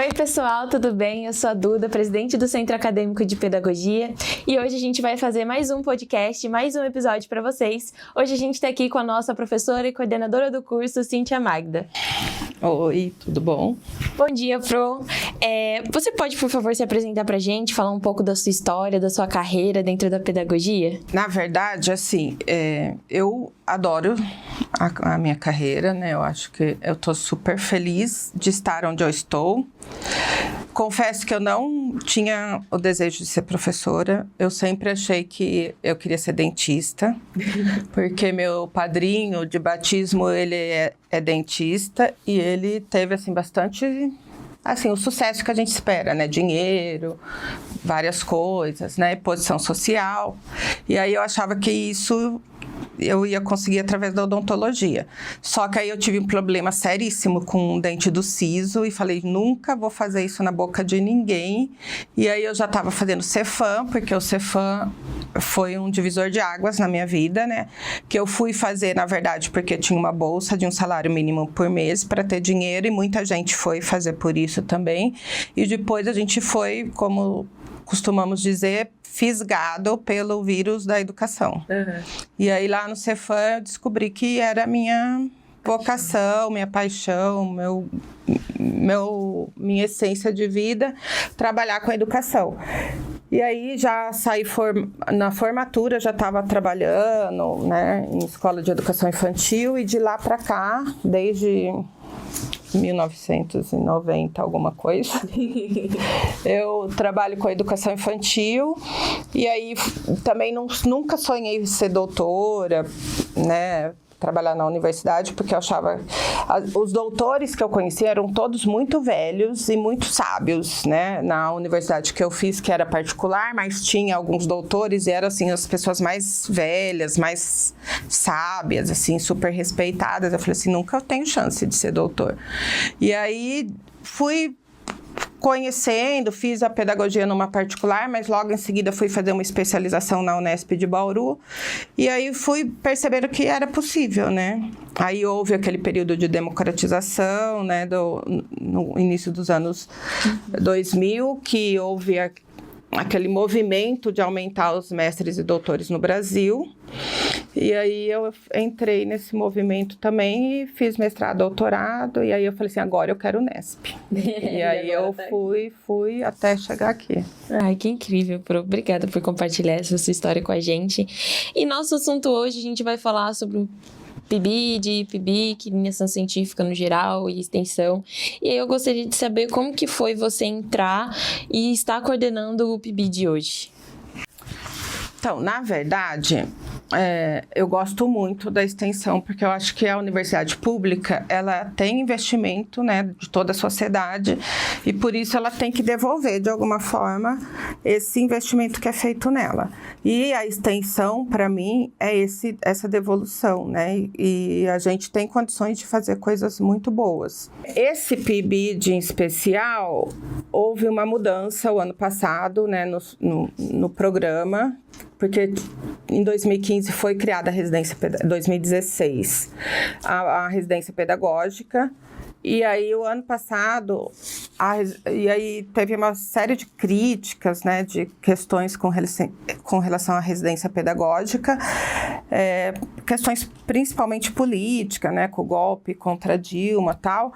Oi pessoal, tudo bem? Eu sou a Duda, presidente do Centro Acadêmico de Pedagogia, e hoje a gente vai fazer mais um podcast, mais um episódio para vocês. Hoje a gente está aqui com a nossa professora e coordenadora do curso, Cíntia Magda. Oi, tudo bom? Bom dia, Pro. Você pode, por favor, se apresentar para a gente, falar um pouco da sua história, da sua carreira dentro da pedagogia? Na verdade, assim, eu adoro a minha carreira, né? Eu acho que eu tô super feliz de estar onde eu estou. Confesso que eu não tinha o desejo de ser professora. Eu sempre achei que eu queria ser dentista, porque meu padrinho de batismo, ele é dentista e ele teve, assim, bastante... assim, o sucesso que a gente espera, né? Dinheiro, várias coisas, né? Posição social. E aí eu achava que isso eu ia conseguir através da odontologia. Só que aí eu tive um problema seríssimo com o dente do siso e falei, nunca vou fazer isso na boca de ninguém. E aí eu já estava fazendo Cefam, porque o Cefam foi um divisor de águas na minha vida, né? Que eu fui fazer, na verdade, porque tinha uma bolsa de um salário mínimo por mês para ter dinheiro e muita gente foi fazer por isso também. E depois a gente foi, como costumamos dizer, fisgado pelo vírus da educação. Uhum. E aí lá no Cefam eu descobri que era a minha vocação, minha paixão, minha essência de vida, trabalhar com a educação. E aí já saí na formatura, já estava trabalhando, né, em escola de educação infantil e de lá para cá, desde 1990, alguma coisa. Eu trabalho com educação infantil e aí também nunca sonhei ser doutora, né? Trabalhar na universidade, porque eu achava... os doutores que eu conhecia eram todos muito velhos e muito sábios, né? Na universidade que eu fiz, que era particular, mas tinha alguns doutores e eram, assim, as pessoas mais velhas, mais sábias, assim, super respeitadas. Eu falei assim, nunca eu tenho chance de ser doutor. E aí, fui conhecendo, fiz a pedagogia numa particular, mas logo em seguida fui fazer uma especialização na Unesp de Bauru, e aí fui percebendo que era possível, né? Aí houve aquele período de democratização, né, no início dos anos 2000, que houve aquele movimento de aumentar os mestres e doutores no Brasil. E aí eu entrei nesse movimento também e fiz mestrado, doutorado, e aí eu falei assim, agora eu quero Unesp. E aí eu fui até chegar aqui. Ai, que incrível, Pro. Obrigada por compartilhar essa sua história com a gente. E nosso assunto hoje, a gente vai falar sobre o PIBIC, iniciação científica no geral e extensão. E aí eu gostaria de saber como que foi você entrar e estar coordenando o PIBID hoje. Então, na verdade, eu gosto muito da extensão, porque eu acho que a universidade pública, ela tem investimento, né, de toda a sociedade, e por isso ela tem que devolver, de alguma forma, esse investimento que é feito nela. E a extensão, para mim, é essa devolução, né, e a gente tem condições de fazer coisas muito boas. Esse PIBID em especial, houve uma mudança o ano passado, né, no programa, porque em 2015 foi criada a residência, 2016, a residência pedagógica, e aí o ano passado, e aí teve uma série de críticas, né, de questões com relação à residência pedagógica, questões principalmente políticas, né, com o golpe contra Dilma e tal,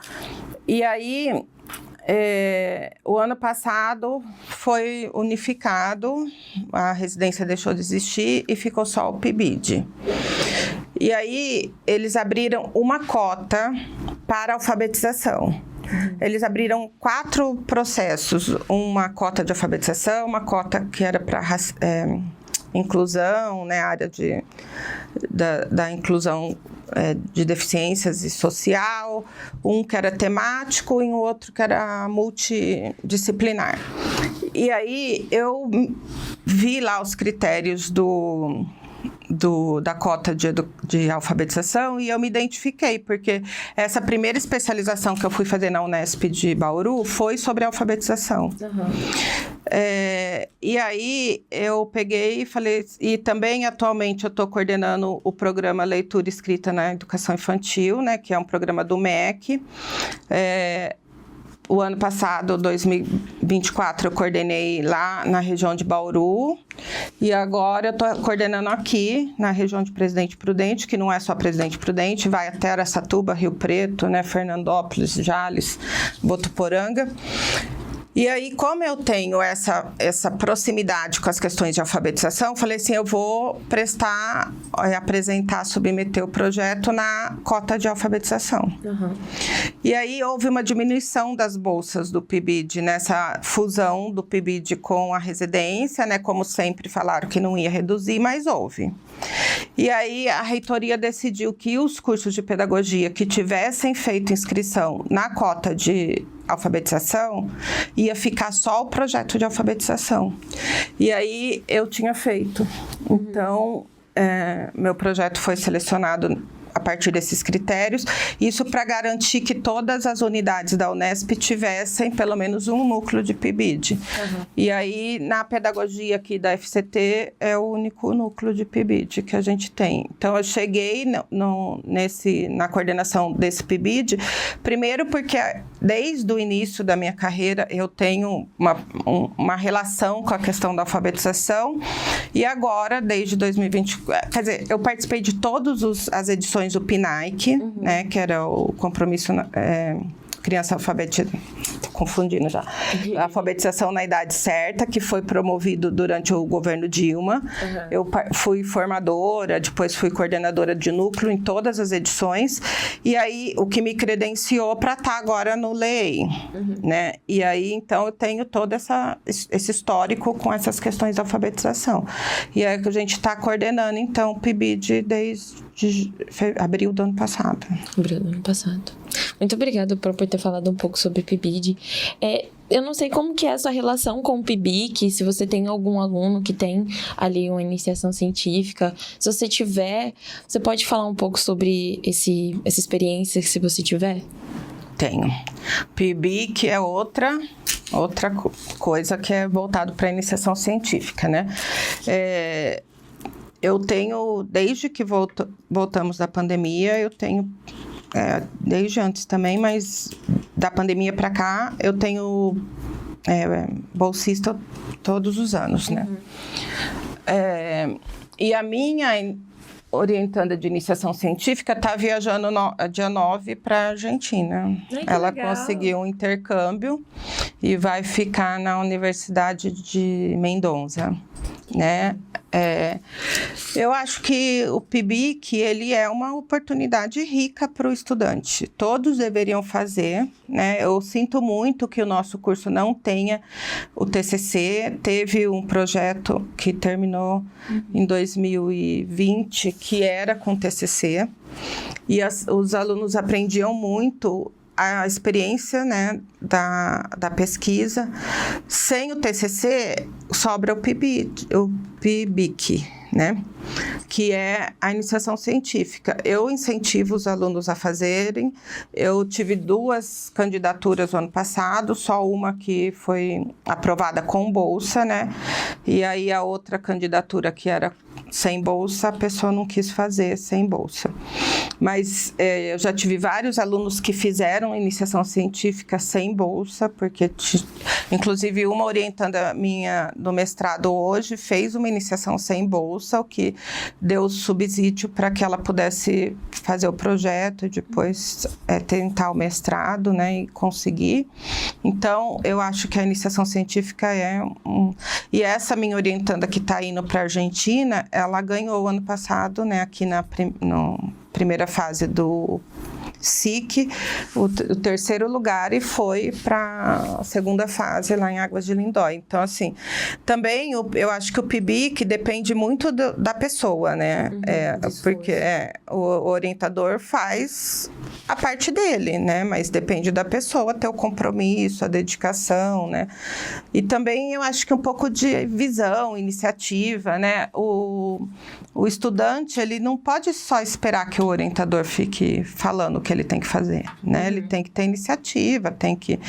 e aí... o ano passado foi unificado, a residência deixou de existir e ficou só o PIBID. E aí eles abriram uma cota para alfabetização. Eles abriram 4 processos, uma cota de alfabetização, uma cota que era para inclusão, né, área da inclusão de deficiências e social, um que era temático e um outro que era multidisciplinar. E aí eu vi lá os critérios da cota de alfabetização e eu me identifiquei, porque essa primeira especialização que eu fui fazer na Unesp de Bauru foi sobre alfabetização. Uhum. E aí eu peguei e falei, e também atualmente eu estou coordenando o programa Leitura e Escrita na Educação Infantil, né, que é um programa do MEC, O ano passado, 2024, eu coordenei lá na região de Bauru. E agora eu estou coordenando aqui, na região de Presidente Prudente, que não é só Presidente Prudente, vai até Araçatuba, Rio Preto, né, Fernandópolis, Jales, Botuporanga. E aí, como eu tenho essa proximidade com as questões de alfabetização, falei assim, eu vou apresentar, submeter o projeto na cota de alfabetização. Uhum. E aí, houve uma diminuição das bolsas do PIBID, nessa fusão do PIBID com a residência, né? Como sempre falaram que não ia reduzir, mas houve. E aí, a reitoria decidiu que os cursos de pedagogia que tivessem feito inscrição na cota de alfabetização, ia ficar só o projeto de alfabetização. E aí, eu tinha feito. Então, meu projeto foi selecionado a partir desses critérios, isso para garantir que todas as unidades da Unesp tivessem pelo menos um núcleo de PIBID. Uhum. E aí, na pedagogia aqui da FCT, é o único núcleo de PIBID que a gente tem. Então, eu cheguei na coordenação desse PIBID, primeiro porque desde o início da minha carreira, eu tenho uma relação com a questão da alfabetização, e agora, desde 2020, quer dizer, eu participei de todas as edições do PNAEC, uhum, né, que era o compromisso criança alfabetizada, confundindo já, a alfabetização na idade certa, que foi promovido durante o governo Dilma. Uhum. Eu fui formadora, depois fui coordenadora de núcleo em todas as edições, e aí o que me credenciou para estar agora no LEI, uhum, né? E aí, então, eu tenho todo esse histórico com essas questões da alfabetização. E é que a gente está coordenando, então, o PIBID desde abril do ano passado. Abril do ano passado. Muito obrigada por ter falado um pouco sobre o PIBID. Eu não sei como que é a sua relação com o PIBIC, se você tem algum aluno que tem ali uma iniciação científica. Se você tiver, você pode falar um pouco sobre essa experiência, se você tiver? Tenho. PIBIC é outra coisa que é voltado para a iniciação científica, né? Eu tenho, desde que voltamos da pandemia, eu tenho, desde antes também, mas da pandemia para cá, eu tenho bolsista todos os anos, né? Uhum. E a minha orientanda de iniciação científica está viajando dia 9 para a Argentina. Ela legal. Conseguiu um intercâmbio e vai ficar na Universidade de Mendonça, né? Eu acho que o PIBIC, ele é uma oportunidade rica para o estudante. Todos deveriam fazer, né? Eu sinto muito que o nosso curso não tenha o TCC. Teve um projeto que terminou em 2020, que era com TCC. E os alunos aprendiam muito a experiência, né, da pesquisa. Sem o TCC, sobra o PIBIC, né, que é a iniciação científica. Eu incentivo os alunos a fazerem. Eu tive 2 candidaturas no ano passado, só uma que foi aprovada com bolsa, né, e aí a outra candidatura que era sem bolsa, a pessoa não quis fazer sem bolsa. Mas eu já tive vários alunos que fizeram iniciação científica sem bolsa, porque inclusive uma orientanda minha do mestrado hoje fez uma iniciação sem bolsa, o que deu subsídio para que ela pudesse fazer o projeto e depois tentar o mestrado, né, e conseguir. Então, eu acho que a iniciação científica E essa minha orientanda que está indo para a Argentina, ela ganhou ano passado, né, aqui na primeira fase do SIC, o 3º lugar, e foi para a 2ª fase lá em Águas de Lindóia. Então, assim, também eu acho que o PIBIC depende muito da pessoa, né? Porque o orientador faz a parte dele, né? Mas depende da pessoa ter o compromisso, a dedicação, né? E também eu acho que um pouco de visão, iniciativa, né? O estudante, ele não pode só esperar que o orientador fique falando o que ele tem que fazer, né? Ele tem que ter iniciativa, tem que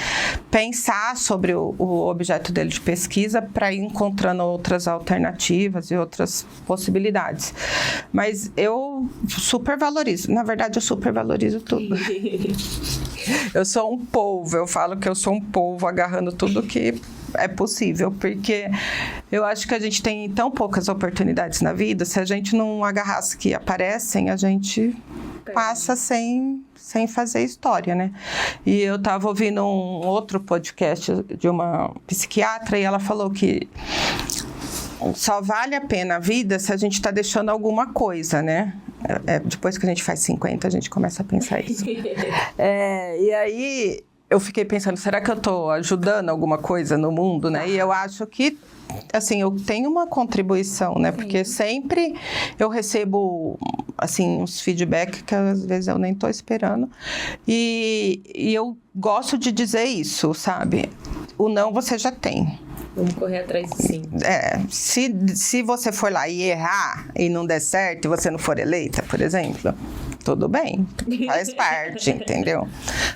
pensar sobre o objeto dele de pesquisa para ir encontrando outras alternativas e outras possibilidades. Mas eu super valorizo, na verdade eu super valorizo tudo. Eu sou um polvo, eu falo que eu sou um polvo agarrando tudo que é possível, porque eu acho que a gente tem tão poucas oportunidades na vida, se a gente não agarrar as que aparecem, a gente passa sem fazer história, né? E eu estava ouvindo um outro podcast de uma psiquiatra e ela falou que só vale a pena a vida se a gente está deixando alguma coisa, né? Depois que a gente faz 50, a gente começa a pensar isso. E aí eu fiquei pensando, será que eu estou ajudando alguma coisa no mundo, né? E eu acho que, assim, eu tenho uma contribuição, né? Porque sempre eu recebo, assim, uns feedback que às vezes eu nem estou esperando. E eu gosto de dizer isso, sabe? O não você já tem. Vamos correr atrás sim. Se você for lá e errar e não der certo e você não for eleita, por exemplo, tudo bem, faz parte, entendeu?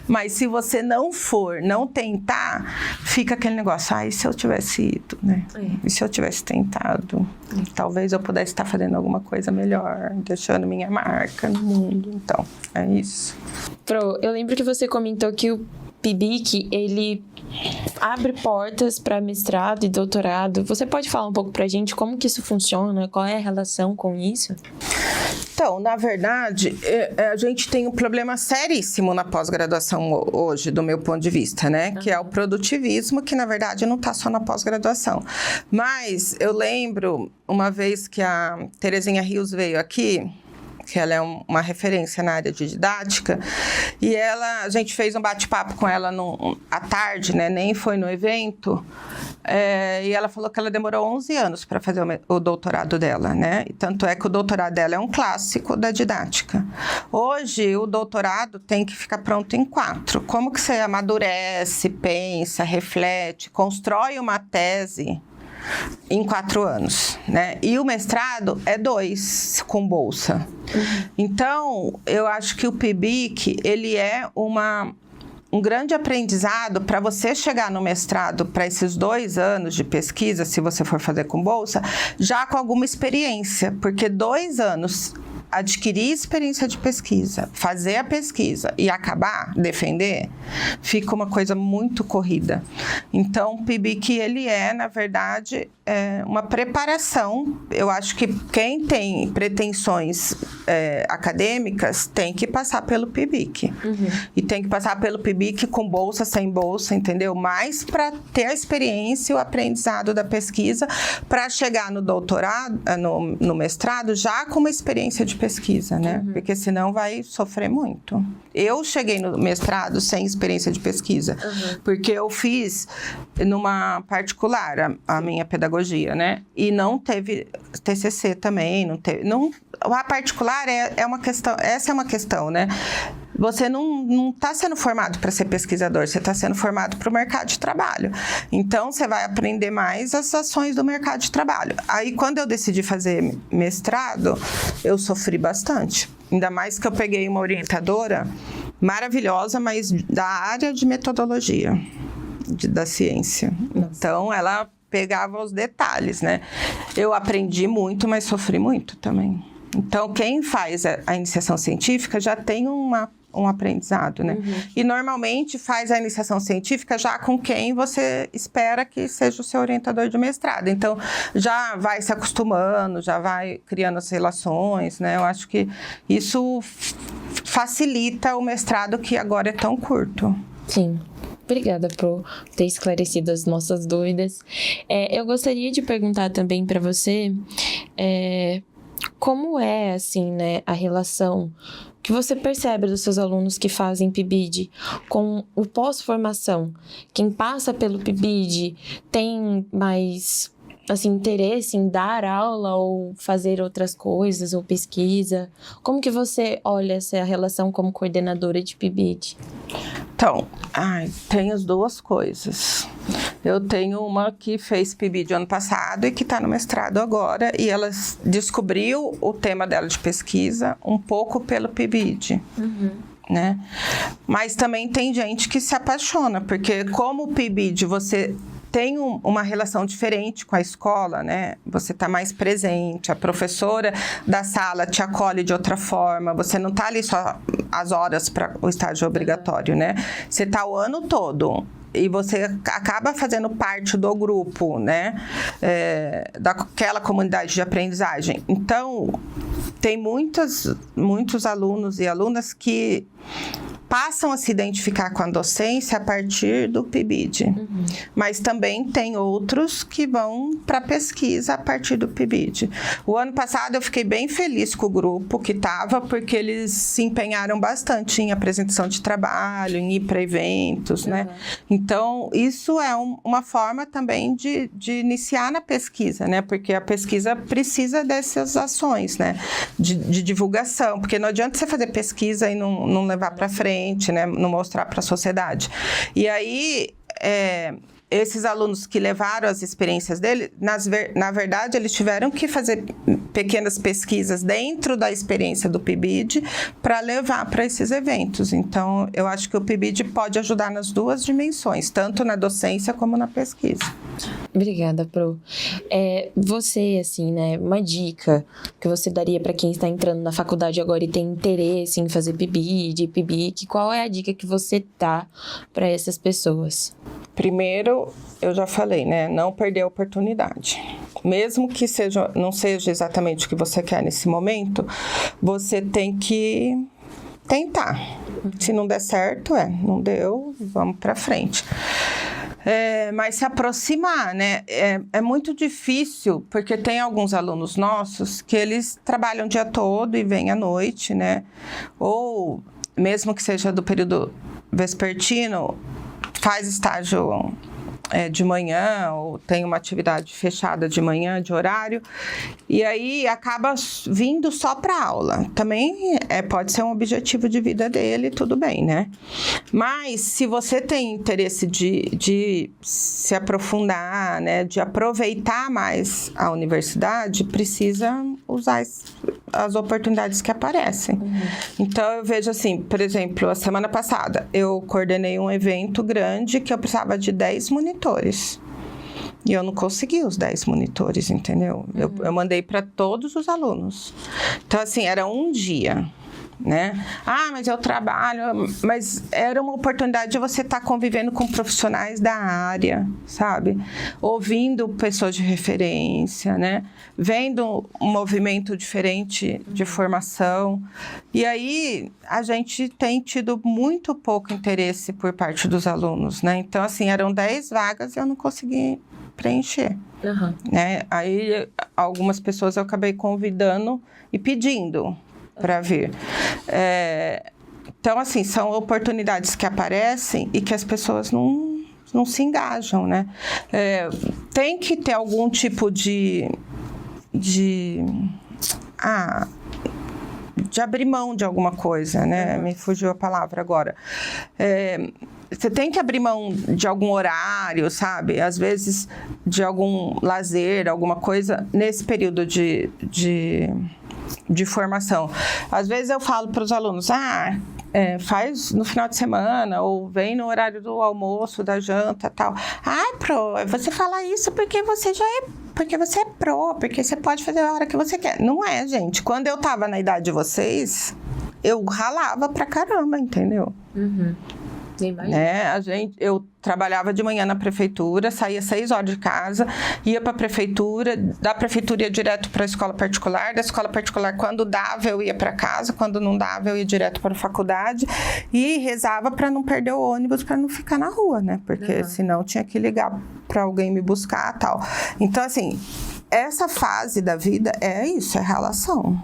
Mas se você não for, não tentar, fica aquele negócio, e se eu tivesse ido, né? E se eu tivesse tentado? Talvez eu pudesse estar fazendo alguma coisa melhor, deixando minha marca no mundo. Então, é isso. Pro, eu lembro que você comentou que o PIBIC, ele abre portas para mestrado e doutorado. Você pode falar um pouco pra gente como que isso funciona? Qual é a relação com isso? Então, na verdade, a gente tem um problema seríssimo na pós-graduação hoje, do meu ponto de vista, né? Que é o produtivismo, que na verdade não está só na pós-graduação. Mas eu lembro uma vez que a Terezinha Rios veio aqui, que ela é uma referência na área de didática, e a gente fez um bate-papo com ela à tarde, né? Nem foi no evento, e ela falou que ela demorou 11 anos para fazer o doutorado dela, né? E tanto é que o doutorado dela é um clássico da didática. Hoje, o doutorado tem que ficar pronto em 4. Como que você amadurece, pensa, reflete, constrói uma tese em 4 anos, né? E o mestrado é 2, com bolsa. Então, eu acho que o PIBIC, ele é um grande aprendizado para você chegar no mestrado, para esses 2 anos de pesquisa, se você for fazer com bolsa, já com alguma experiência, porque 2 anos adquirir experiência de pesquisa, fazer a pesquisa e acabar, defender, fica uma coisa muito corrida. Então, o PIBIC, ele é, na verdade, uma preparação. Eu acho que quem tem pretensões acadêmicas tem que passar pelo PIBIC. E tem que passar pelo PIBIC com bolsa, sem bolsa, entendeu? Mas para ter a experiência e o aprendizado da pesquisa, para chegar no doutorado, no mestrado, já com uma experiência de pesquisa, né? Porque senão vai sofrer muito. Eu cheguei no mestrado sem experiência de pesquisa, porque eu fiz numa particular a minha pedagogia, né? E não teve TCC também, a particular é uma questão, essa é uma questão, né? Você não está sendo formado para ser pesquisador, você está sendo formado para o mercado de trabalho. Então, você vai aprender mais as ações do mercado de trabalho. Aí, quando eu decidi fazer mestrado, eu sofri bastante. Ainda mais que eu peguei uma orientadora maravilhosa, mas da área de metodologia, da ciência. Então, ela pegava os detalhes, né? Eu aprendi muito, mas sofri muito também. Então, quem faz a iniciação científica já tem um aprendizado, né? E normalmente faz a iniciação científica já com quem você espera que seja o seu orientador de mestrado. Então, já vai se acostumando, já vai criando as relações, né? Eu acho que isso facilita o mestrado, que agora é tão curto. Sim. Obrigada por ter esclarecido as nossas dúvidas. Eu gostaria de perguntar também para você como é, assim, né, a relação que você percebe dos seus alunos que fazem PIBID com o pós-formação. Quem passa pelo PIBID tem mais, assim, interesse em dar aula ou fazer outras coisas, ou pesquisa? Como que você olha essa relação como coordenadora de PIBID? Então, tem as duas coisas. Eu tenho uma que fez PIBID ano passado e que está no mestrado agora, e ela descobriu o tema dela de pesquisa um pouco pelo PIBID. Né? Mas também tem gente que se apaixona, porque como o PIBID você tem uma relação diferente com a escola, né? Você está mais presente, a professora da sala te acolhe de outra forma, você não está ali só as horas para o estágio obrigatório, né? Você está o ano todo e você acaba fazendo parte do grupo, né? Daquela comunidade de aprendizagem. Então, tem muitos alunos e alunas que passam a se identificar com a docência a partir do PIBID. Mas também tem outros que vão para pesquisa a partir do PIBID. O ano passado eu fiquei bem feliz com o grupo que estava, porque eles se empenharam bastante em apresentação de trabalho, em ir para eventos, né? Então, isso é uma forma também de iniciar na pesquisa, né? Porque a pesquisa precisa dessas ações, né? De divulgação, porque não adianta você fazer pesquisa e não levar para frente, né? Não mostrar para a sociedade. E aí, esses alunos que levaram as experiências dele, na verdade, eles tiveram que fazer pequenas pesquisas dentro da experiência do PIBID para levar para esses eventos. Então, eu acho que o PIBID pode ajudar nas duas dimensões, tanto na docência como na pesquisa. Obrigada, Pro. Você, assim, né, uma dica que você daria para quem está entrando na faculdade agora e tem interesse em fazer PIBID, PIBIC, qual é a dica que você dá para essas pessoas? Primeiro, eu já falei, né? Não perder a oportunidade. Mesmo que não seja exatamente o que você quer nesse momento, você tem que tentar. Se não der certo, não deu, vamos para frente. Mas se aproximar, né? É muito difícil, porque tem alguns alunos nossos que eles trabalham o dia todo e vêm à noite, né? Ou, mesmo que seja do período vespertino, faz estágio de manhã, ou tem uma atividade fechada de manhã, de horário, e aí acaba vindo só para aula. Também pode ser um objetivo de vida dele, tudo bem, né? Mas se você tem interesse de se aprofundar, né, de aproveitar mais a universidade, precisa usar as oportunidades que aparecem. Então, eu vejo assim, por exemplo, a semana passada, eu coordenei um evento grande que eu precisava de 10 monitores. E eu não consegui os 10 monitores, entendeu? Eu mandei para todos os alunos. Então, assim, era um dia, né? Mas eu trabalho... Mas era uma oportunidade de você estar convivendo com profissionais da área, sabe? Ouvindo pessoas de referência, né? Vendo um movimento diferente de formação. E aí, a gente tem tido muito pouco interesse por parte dos alunos, né? Então, assim, eram 10 vagas e eu não consegui preencher. Né? Aí, algumas pessoas eu acabei convidando e pedindo para vir. Então, assim, são oportunidades que aparecem e que as pessoas não se engajam, né? Tem que ter algum tipo de abrir mão de alguma coisa, né? Me fugiu a palavra agora. Você tem que abrir mão de algum horário, sabe? Às vezes, de algum lazer, alguma coisa, nesse período de formação. Às vezes eu falo para os alunos, faz no final de semana, ou vem no horário do almoço, da janta, tal. Pro, você fala isso porque você é pro, porque você pode fazer a hora que você quer. Não é, gente. Quando eu tava na idade de vocês, eu ralava pra caramba, entendeu? Né? Eu trabalhava de manhã na prefeitura, saía 6 horas de casa, ia para a prefeitura, da prefeitura ia direto para a escola particular, da escola particular, quando dava, eu ia para casa, quando não dava, eu ia direto para a faculdade e rezava para não perder o ônibus, para não ficar na rua, né? Porque senão tinha que ligar para alguém me buscar e tal. Então, assim, essa fase da vida é isso, é relação.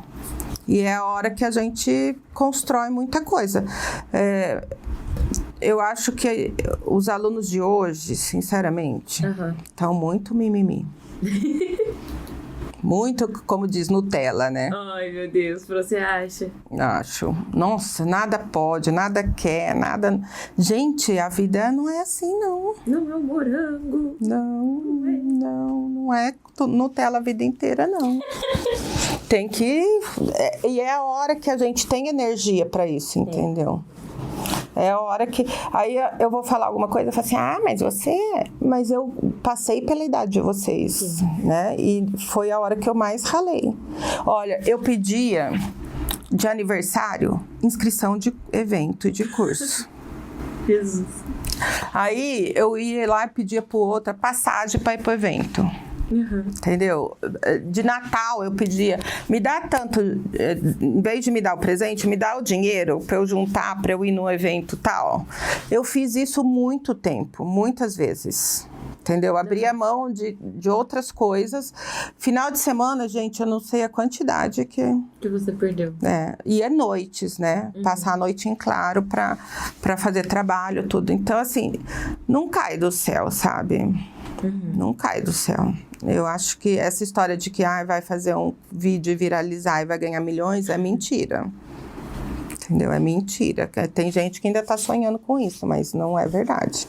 E é a hora que a gente constrói muita coisa. Eu acho que os alunos de hoje, sinceramente, estão muito mimimi. Muito, como diz, Nutella, né? Ai, meu Deus, você acha? Acho. Nossa, nada pode, nada quer, nada... Gente, a vida não é assim, não. Não é um morango. Não é Nutella a vida inteira, não. Tem que... E é a hora que a gente tem energia para isso, entendeu? É a hora que... Aí eu vou falar alguma coisa e falo assim, mas eu passei pela idade de vocês, né? E foi a hora que eu mais ralei. Olha, eu pedia de aniversário inscrição de evento e de curso. Jesus. Aí eu ia lá e pedia pro outro a passagem para ir pro evento. Uhum. Entendeu? De Natal eu pedia, me dá tanto, em vez de me dar o presente, me dá o dinheiro para eu juntar, para eu ir no evento tal. Eu fiz isso muito tempo, muitas vezes. Entendeu? Abria mão de outras coisas. Final de semana, gente, eu não sei a quantidade que você perdeu. E é noites, né? Uhum. Passar a noite em claro para fazer trabalho, tudo. Então, assim, não cai do céu, sabe? Uhum. Não cai do céu. Eu acho que essa história de que vai fazer um vídeo e viralizar e vai ganhar milhões é mentira. Entendeu? É mentira. Tem gente que ainda tá sonhando com isso, mas não é verdade.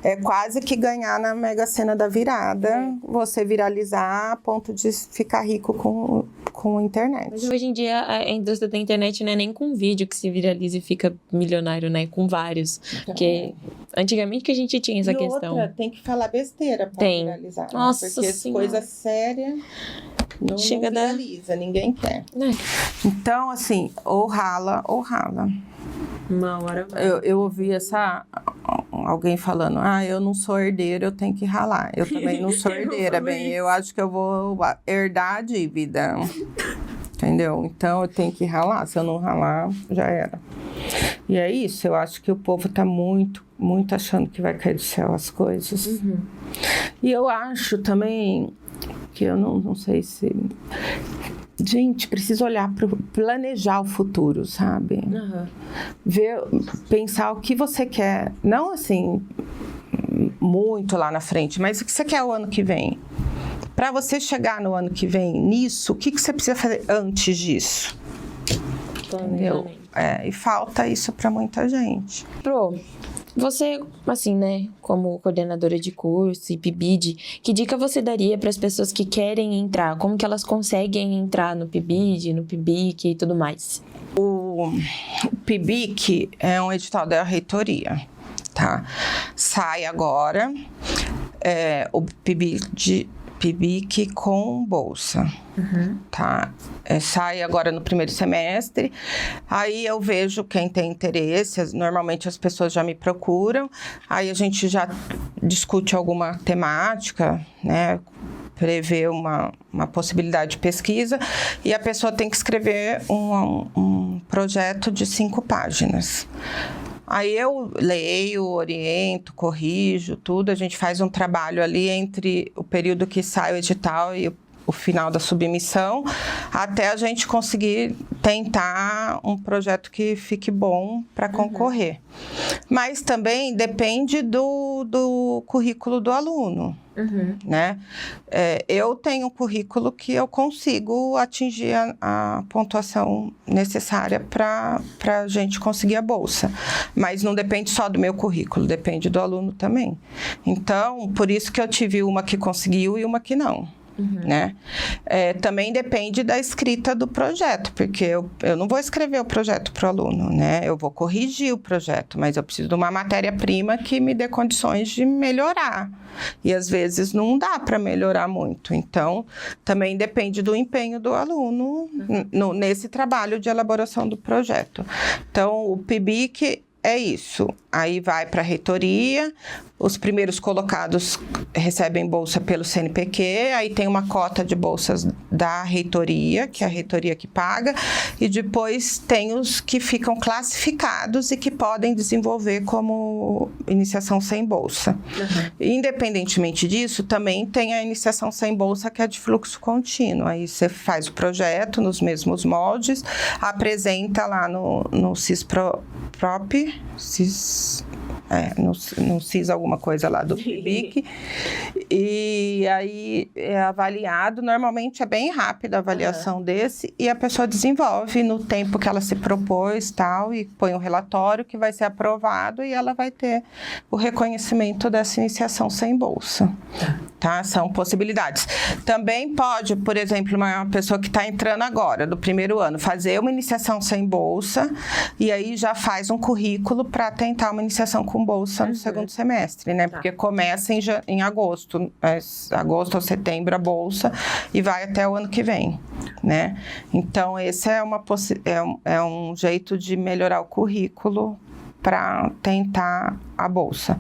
É quase que ganhar na Mega Sena da virada, você viralizar a ponto de ficar rico com a internet. Mas hoje em dia a indústria da internet não é nem com vídeo que se viraliza e fica milionário, né? Com vários. Então, porque antigamente que a gente tinha essa questão. Outra, tem que falar besteira pra viralizar. Nossa porque Senhora. Coisa séria não viraliza, ninguém quer. Então, assim, ou rala ou rala. Uma hora vai. Eu ouvi alguém falando, eu não sou herdeira, eu tenho que ralar. Eu também não sou herdeira, eu acho que eu vou herdar a dívida. Entendeu? Então, eu tenho que ralar. Se eu não ralar, já era. E é isso, eu acho que o povo tá muito, muito achando que vai cair do céu as coisas. Uhum. E eu acho também que eu não sei se... Gente, precisa olhar para planejar o futuro, sabe? Uhum. Pensar o que você quer. Não assim, muito lá na frente, mas o que você quer o ano que vem. Para você chegar no ano que vem nisso, o que você precisa fazer antes disso? Entendeu? E falta isso para muita gente. Você, assim, né, como coordenadora de curso e PIBID, que dica você daria para as pessoas que querem entrar? Como que elas conseguem entrar no PIBID, no PIBIC e tudo mais? O PIBIC é um edital da reitoria, tá? Sai agora o PIBIC com bolsa. Uhum. Tá? Sai agora no primeiro semestre. Aí eu vejo quem tem interesse. Normalmente as pessoas já me procuram. Aí a gente já discute alguma temática, né? Prevê uma possibilidade de pesquisa. E a pessoa tem que escrever um projeto de 5 páginas. Aí eu leio, oriento, corrijo, tudo. A gente faz um trabalho ali entre o período que sai o edital e o final da submissão, até a gente conseguir tentar um projeto que fique bom para concorrer. Uhum. Mas também depende do currículo do aluno. Uhum. Né? Eu tenho um currículo que eu consigo atingir a pontuação necessária para a gente conseguir a bolsa. Mas não depende só do meu currículo, depende do aluno também. Então, por isso que eu tive uma que conseguiu e uma que não. Uhum. Né? Também depende da escrita do projeto, porque eu não vou escrever o projeto para o aluno, né? Eu vou corrigir o projeto, mas eu preciso de uma matéria-prima que me dê condições de melhorar. E às vezes não dá para melhorar muito. Então, também depende do empenho do aluno nesse trabalho de elaboração do projeto. Então, o PIBIC é isso. Aí vai para a reitoria, os primeiros colocados recebem bolsa pelo CNPq, aí tem uma cota de bolsas da reitoria, que é a reitoria que paga, e depois tem os que ficam classificados e que podem desenvolver como iniciação sem bolsa. Uhum. Independentemente disso, também tem a iniciação sem bolsa, que é de fluxo contínuo. Aí você faz o projeto nos mesmos moldes, apresenta lá no CISPROP, no CIS alguma coisa lá do PIBIC, e aí é avaliado, normalmente é bem rápida a avaliação desse, e a pessoa desenvolve no tempo que ela se propôs tal, e põe um relatório que vai ser aprovado e ela vai ter o reconhecimento dessa iniciação sem bolsa. Tá? São possibilidades. Também pode, por exemplo, uma pessoa que está entrando agora, do primeiro ano, fazer uma iniciação sem bolsa, e aí já faz um currículo para tentar uma iniciação com com bolsa no segundo semestre, né? Porque começa em agosto, agosto ou setembro a bolsa e vai até o ano que vem, né? Então, esse é um jeito de melhorar o currículo para tentar a bolsa.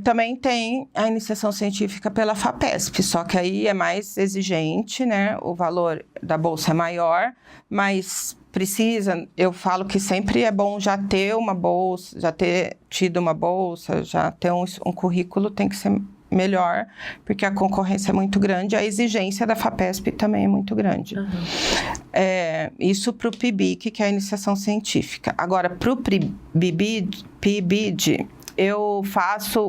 Também tem a iniciação científica pela FAPESP, só que aí é mais exigente, né? O valor da bolsa é maior, mas eu falo que sempre é bom já ter uma bolsa, já ter tido uma bolsa, já ter um currículo tem que ser melhor, porque a concorrência é muito grande, a exigência da FAPESP também é muito grande. Isso para o PIBIC, que é a iniciação científica. Agora, para o PIBID, eu faço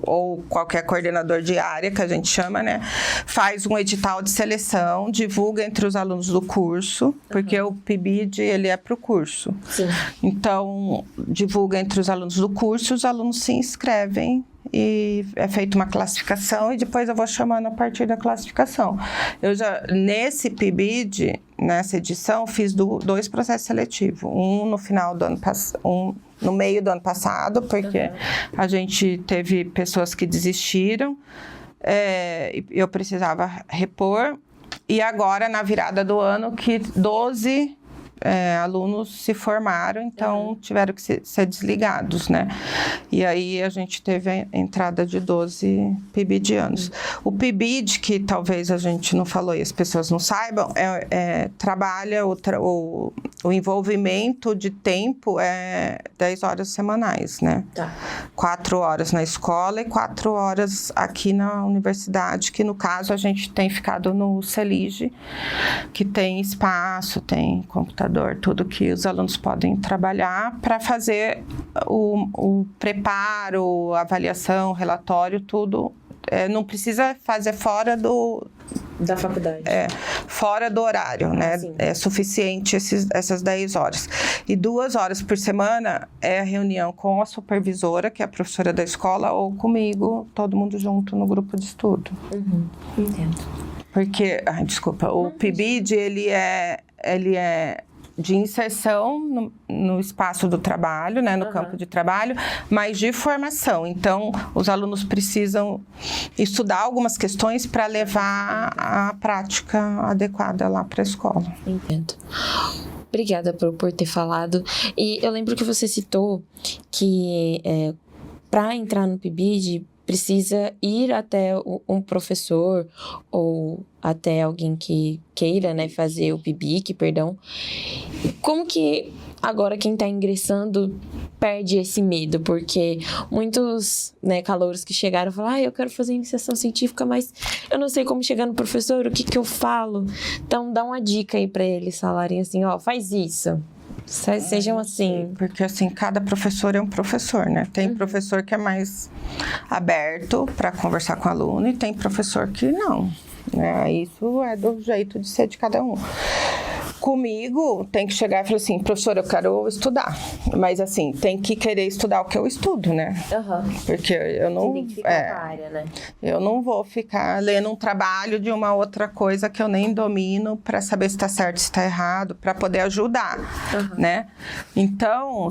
ou qualquer coordenador de área, que a gente chama, né? Faz um edital de seleção, divulga entre os alunos do curso, porque o PIBID, ele é para o curso. Sim. Então, divulga entre os alunos do curso, os alunos se inscrevem e é feita uma classificação e depois eu vou chamando a partir da classificação. Nesse PIBID, nessa edição, fiz 2 processos seletivos. Um no final do ano passado, no meio do ano passado, porque a gente teve pessoas que desistiram, eu precisava repor. E agora, na virada do ano, que 12 alunos se formaram, então tiveram que ser desligados, né? E aí a gente teve a entrada de 12 PIBIDianos. O PIBID, que talvez a gente não falou e as pessoas não saibam, trabalha o envolvimento de tempo 10 horas semanais, né? 4 horas na escola e 4 horas aqui na universidade, que no caso a gente tem ficado no CELIGE, que tem espaço, tem computador, tudo que os alunos podem trabalhar para fazer o preparo, avaliação, relatório, tudo. Não precisa fazer fora da faculdade. Fora do horário, né? É suficiente essas 10 horas. E 2 horas por semana é a reunião com a supervisora, que é a professora da escola, ou comigo, todo mundo junto no grupo de estudo. Entendo. Porque, o PIBID, ele é de inserção no espaço do trabalho, né, no campo de trabalho, mas de formação. Então, os alunos precisam estudar algumas questões para levar a prática adequada lá para a escola. Entendo. Obrigada por ter falado. E eu lembro que você citou que para entrar no PIBID precisa ir até um professor ou até alguém que queira, né, fazer o PIBIC, perdão. Como que agora quem está ingressando perde esse medo? Porque muitos, né, calouros que chegaram falam, eu quero fazer iniciação científica, mas eu não sei como chegar no professor, o que eu falo? Então, dá uma dica aí para eles falarem assim, faz isso. Sejam assim. Porque, assim, cada professor é um professor, né? Tem professor que é mais aberto para conversar com o aluno e tem professor que não, né? Isso é do jeito de ser de cada um. Comigo, tem que chegar e falar assim, professor, eu quero estudar. Mas, assim, tem que querer estudar o que eu estudo, né? Porque eu não... Tem que ficar com a área, né? Eu não vou ficar lendo um trabalho de uma outra coisa que eu nem domino para saber se está certo, se está errado, para poder ajudar, né? Então,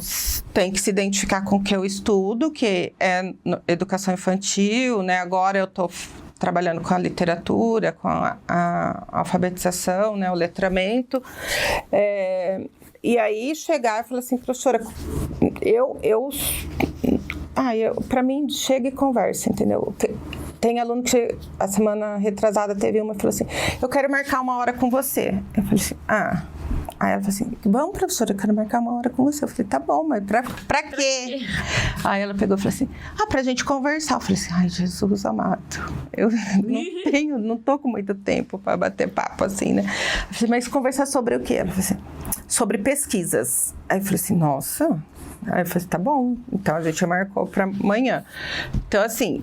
tem que se identificar com o que eu estudo, que é educação infantil, né? Agora eu estou trabalhando com a literatura, com a alfabetização, né, o letramento. E aí chegar e falar assim, professora, para mim chega e conversa, entendeu? Tem aluno que a semana retrasada teve uma e falou assim, eu quero marcar uma hora com você. Eu falei assim, Aí ela falou assim, bom, professora, eu quero marcar uma hora com você. Eu falei, tá bom, mas pra quê? Aí ela pegou e falou assim, pra gente conversar. Eu falei assim, ai, Jesus amado, eu não tô com muito tempo pra bater papo assim, né? Eu falei, mas conversar sobre o quê? Ela falou assim, sobre pesquisas. Aí eu falei assim, nossa. Aí eu falei, tá bom, então a gente marcou para amanhã. Então, assim,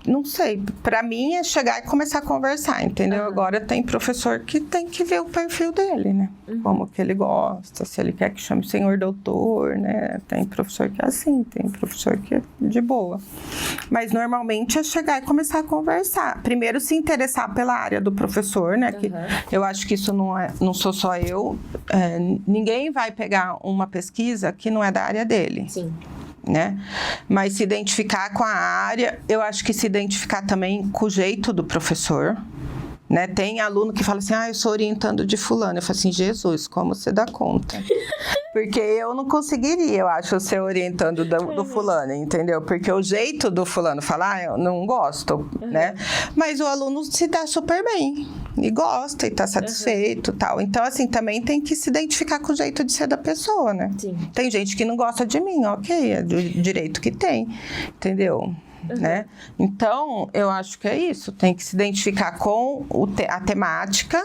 não sei, para mim é chegar e começar a conversar, entendeu? Agora tem professor que tem que ver o perfil dele, né? Como que ele gosta, se ele quer que chame senhor doutor, né? Tem professor que é assim, tem professor que é de boa. Mas normalmente é chegar e começar a conversar. Primeiro se interessar pela área do professor, né? Que eu acho que isso não sou só eu. Ninguém vai pegar uma pesquisa que não é da área área dele. Sim. Né? Mas se identificar com a área, eu acho que se identificar também com o jeito do professor. Né? Tem aluno que fala assim, eu sou orientando de fulano. Eu falo assim, Jesus, como você dá conta? Porque eu não conseguiria, eu acho, ser orientando do fulano, entendeu? Porque o jeito do fulano falar, eu não gosto, né? Mas o aluno se dá super bem, e gosta, e tá satisfeito, tal. Então, assim, também tem que se identificar com o jeito de ser da pessoa, né? Sim. Tem gente que não gosta de mim, ok, é do direito que tem, entendeu? Né? Então, eu acho que é isso. Tem que se identificar com a temática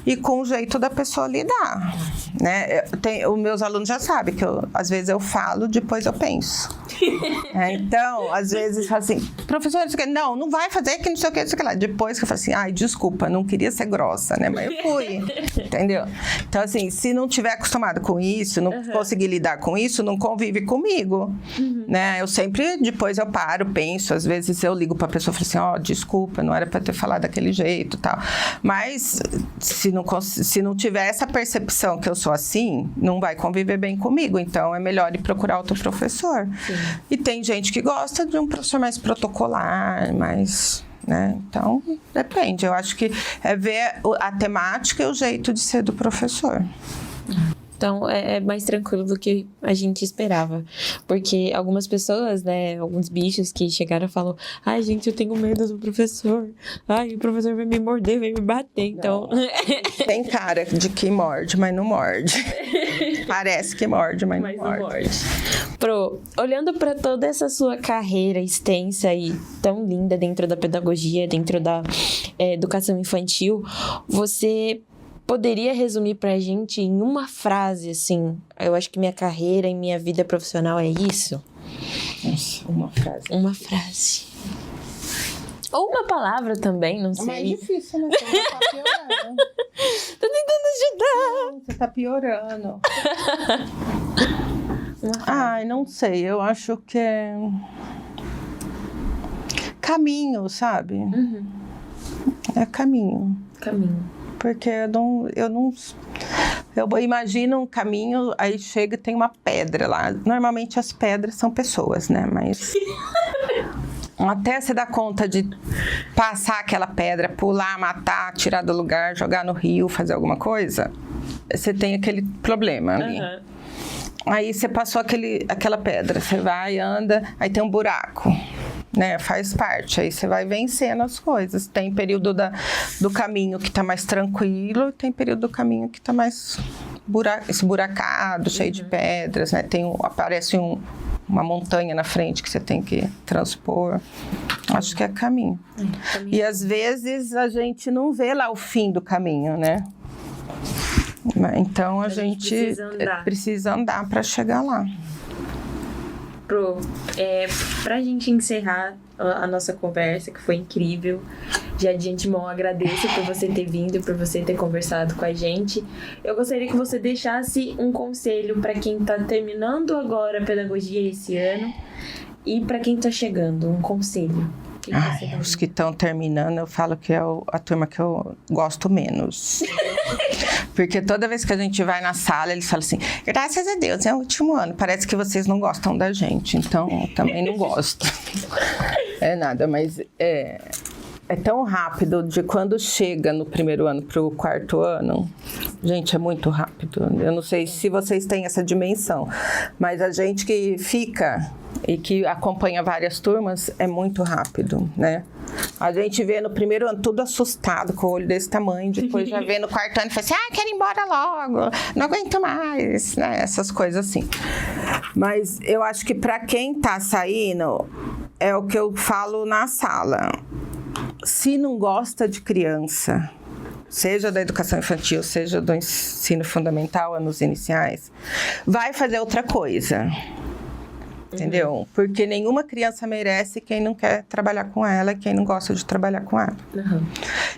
e com o jeito da pessoa lidar. Né? Os meus alunos já sabem que às vezes eu falo, depois eu penso. Então, às vezes, falo assim, professor, não vai fazer que não sei o que, não sei o que lá. Depois que eu falo assim, desculpa, não queria ser grossa, né? Mas eu fui, entendeu? Então, assim, se não tiver acostumado com isso, não conseguir lidar com isso, não convive comigo, né? Eu sempre, depois eu paro, penso, às vezes eu ligo pra pessoa e falo assim, desculpa, não era pra ter falado daquele jeito e tal. Mas, se não tiver essa percepção que eu sou assim, não vai conviver bem comigo. Então, é melhor ir procurar outro professor. Sim. E tem gente que gosta de um professor mais protocolar, mais... Né? Então, depende. Eu acho que é ver a temática e o jeito de ser do professor. Então, é mais tranquilo do que a gente esperava. Porque algumas pessoas, né, alguns bichos que chegaram e falam, gente, eu tenho medo do professor. O professor vai me morder, vai me bater. Então... Tem cara de que morde, mas não morde. Parece que morde, mas não morde. Pro, olhando para toda essa sua carreira extensa e tão linda dentro da pedagogia, dentro da educação infantil, você poderia resumir pra gente em uma frase, assim, eu acho que minha carreira e minha vida profissional é isso? Nossa, uma frase. Uma frase. Ou uma palavra também, não sei. É mais difícil, né? Você tá piorando. Tô tentando ajudar. Você tá piorando. Não sei, eu acho que é... caminho, sabe? É caminho. Porque eu imagino um caminho, aí chega e tem uma pedra lá. Normalmente as pedras são pessoas, né? Mas até você dar conta de passar aquela pedra, pular, matar, tirar do lugar, jogar no rio, fazer alguma coisa, você tem aquele problema ali. Aí você passou aquela pedra, você vai, anda, aí tem um buraco. Né, faz parte, aí você vai vencendo as coisas. Tem período do caminho que tá mais tranquilo e tem período do caminho que tá mais esburacado, cheio de pedras, né? Aparece uma montanha na frente que você tem que transpor. Acho que é caminho. E às vezes a gente não vê lá o fim do caminho, né? Então a gente precisa andar para chegar lá. Pra gente encerrar a nossa conversa, que foi incrível, já de antemão agradeço por você ter vindo, por você ter conversado com a gente. Eu gostaria que você deixasse um conselho para quem está terminando agora a pedagogia esse ano e para quem está chegando, um conselho. Os que estão terminando, eu falo que é a turma que eu gosto menos. Porque toda vez que a gente vai na sala, eles falam assim, graças a Deus, é o último ano. Parece que vocês não gostam da gente, então eu também não gosto. É nada, mas é tão rápido de quando chega no primeiro ano para o quarto ano. Gente, é muito rápido. Eu não sei se vocês têm essa dimensão, mas a gente que fica e que acompanha várias turmas é muito rápido, né? A gente vê no primeiro ano tudo assustado, com o olho desse tamanho, depois já vê no quarto ano e fala assim, quero ir embora logo, não aguento mais, né? Essas coisas assim. Mas eu acho que para quem tá saindo, é o que eu falo na sala. Se não gosta de criança, seja da educação infantil, seja do ensino fundamental, anos iniciais, vai fazer outra coisa. entendeu? Porque nenhuma criança merece quem não quer trabalhar com ela, quem não gosta de trabalhar com ela.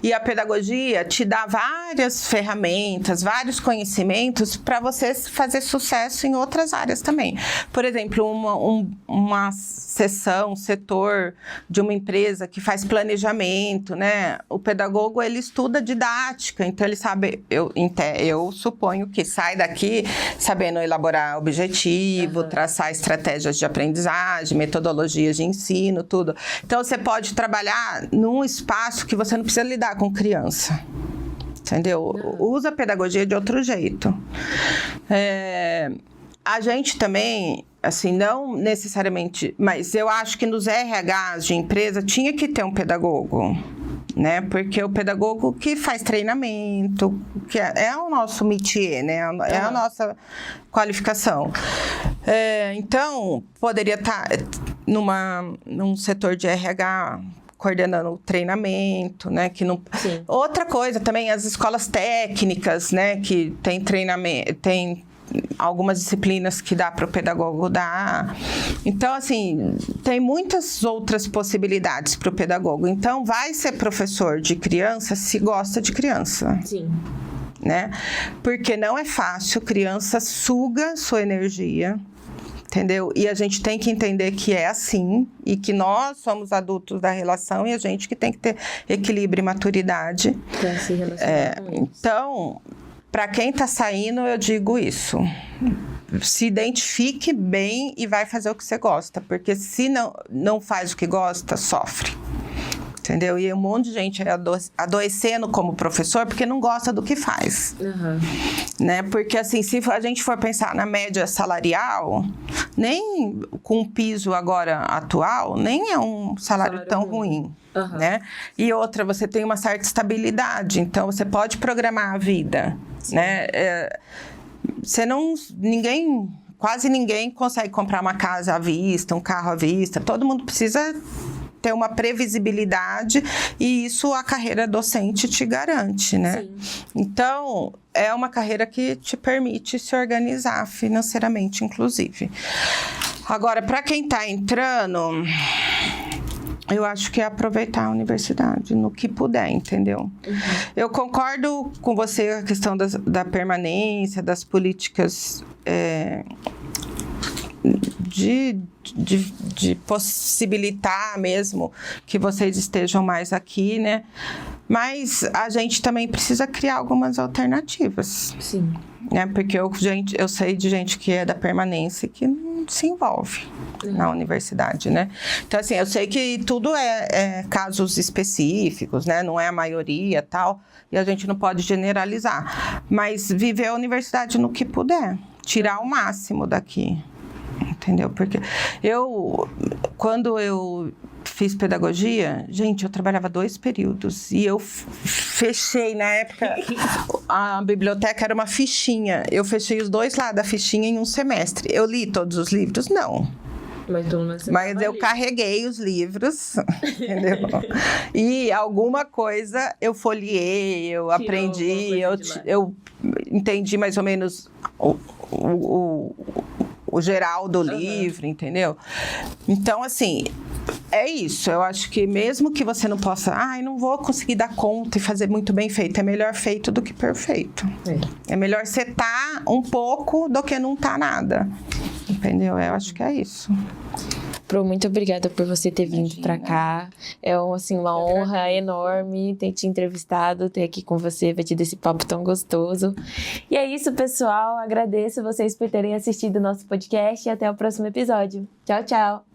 E a pedagogia te dá várias ferramentas, vários conhecimentos para você fazer sucesso em outras áreas também. Por exemplo, uma seção, setor de uma empresa que faz planejamento, né? O pedagogo, ele estuda didática, então ele sabe, eu suponho que sai daqui sabendo elaborar objetivo, traçar estratégias de aprendizagem, metodologias de ensino, tudo. Então, você pode trabalhar num espaço que você não precisa lidar com criança, entendeu? Usa a pedagogia de outro jeito. A gente também, assim, não necessariamente, mas eu acho que nos RHs de empresa tinha que ter um pedagogo, né? Porque o pedagogo que faz treinamento, que é o nosso métier, né? É a nossa qualificação. Então, poderia estar num setor de RH coordenando o treinamento, né? Que não... Outra coisa também, as escolas técnicas, né? Que tem treinamento, tem algumas disciplinas que dá para o pedagogo dar. Então, assim, tem muitas outras possibilidades para o pedagogo. Então, vai ser professor de criança se gosta de criança. Né? Porque não é fácil, criança suga sua energia, entendeu? E a gente tem que entender que é assim e que nós somos adultos da relação e a gente que tem que ter equilíbrio e maturidade. Pra se relacionar com eles. Então, para quem está saindo, eu digo isso. Se identifique bem e vai fazer o que você gosta. Porque se não faz o que gosta, sofre. Entendeu? E um monte de gente adoecendo como professor porque não gosta do que faz. Né? Porque, assim, se a gente for pensar na média salarial, nem com o piso agora atual, nem é um salário tão ruim. Né? E outra, você tem uma certa estabilidade, então você pode programar a vida, né? Quase ninguém consegue comprar uma casa à vista, um carro à vista, todo mundo precisa ter uma previsibilidade e isso a carreira docente te garante, né? Então, é uma carreira que te permite se organizar financeiramente, inclusive. Agora, para quem está entrando... Eu acho que é aproveitar a universidade no que puder, entendeu? Eu concordo com você a questão da permanência, das políticas de possibilitar mesmo que vocês estejam mais aqui, né? Mas a gente também precisa criar algumas alternativas. Né? Porque eu sei de gente que é da permanência que não se envolve na universidade, né? Então, assim, eu sei que tudo é casos específicos, né? Não é a maioria e tal, e a gente não pode generalizar. Mas viver a universidade no que puder, tirar o máximo daqui, entendeu? Porque quando eu fiz pedagogia, gente, eu trabalhava 2 períodos e eu fechei, na época, a biblioteca era uma fichinha. Eu fechei os 2 lados da fichinha em um semestre. Eu li todos os livros? Não. Mas eu carreguei os livros, entendeu? E alguma coisa eu folheei, eu aprendi, eu entendi mais ou menos o geral do livro, entendeu? Então, assim, é isso. Eu acho que mesmo que você não possa... não vou conseguir dar conta e fazer muito bem feito. É melhor feito do que perfeito. É melhor você tá um pouco do que não tá nada. Entendeu? Eu acho que é isso. Pro, muito obrigada por você ter vindo pra cá. É assim, uma honra enorme ter te entrevistado, ter aqui com você, batido esse papo tão gostoso. E é isso, pessoal. Agradeço vocês por terem assistido o nosso podcast e até o próximo episódio. Tchau, tchau!